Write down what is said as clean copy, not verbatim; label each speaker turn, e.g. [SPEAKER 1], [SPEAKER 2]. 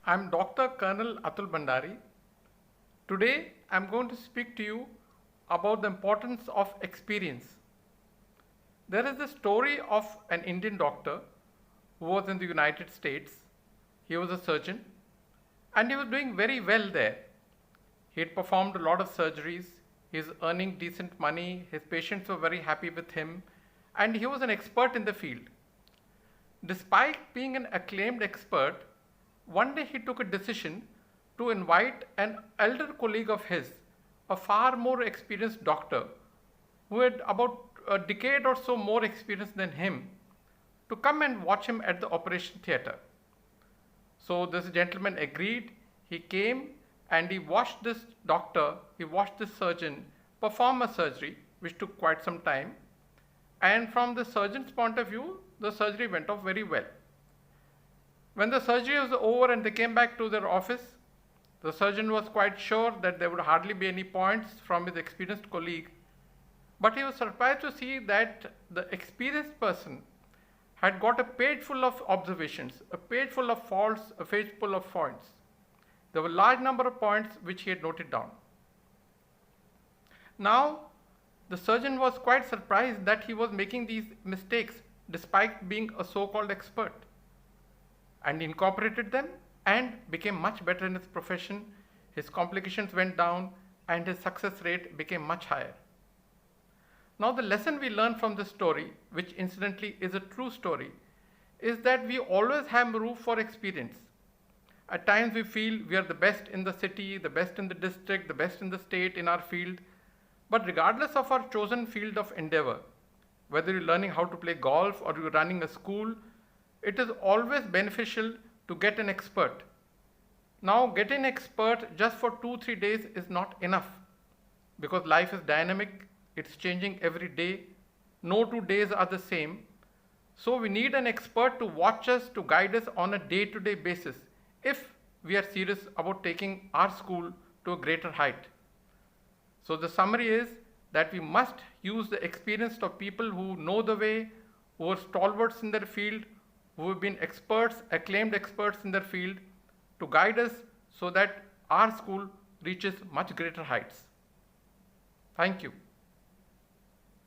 [SPEAKER 1] I'm Dr. Colonel Atul Bhandari. Today, I'm going to speak to you about the importance of experience. There is the story of an Indian doctor who was in the United States. He was a surgeon and he was doing very well there. He had performed a lot of surgeries. He was earning decent money. His patients were very happy with him and he was an expert in the field. Despite being an acclaimed expert, one day he took a decision to invite an elder colleague of his, a far more experienced doctor, who had about a decade or so more experience than him, to come and watch him at the operation theatre. So this gentleman agreed. He came and he watched this surgeon perform a surgery which took quite some time. And from the surgeon's point of view, the surgery went off very well. When the surgery was over and they came back to their office, the surgeon was quite sure that there would hardly be any points from his experienced colleague. But he was surprised to see that the experienced person had got a page full of observations, a page full of faults, a page full of points. There were a large number of points which he had noted down. Now, the surgeon was quite surprised that he was making these mistakes despite being a so-called expert, and incorporated them and became much better in his profession. His complications went down and his success rate became much higher. Now the lesson we learn from this story, which incidentally is a true story, is that we always have room for experience. At times we feel we are the best in the city, the best in the district, the best in the state in our field. But regardless of our chosen field of endeavor, whether you're learning how to play golf or you're running a school, it is always beneficial to get an expert. Now, getting an expert just for 2-3 days is not enough, because life is dynamic, it's changing every day. No 2 days are the same. So we need an expert to watch us, to guide us on a day-to-day basis if we are serious about taking our school to a greater height. So the summary is that we must use the experience of people who know the way, who are stalwarts in their field, who have been experts, acclaimed experts in their field, to guide us so that our school reaches much greater heights. Thank you.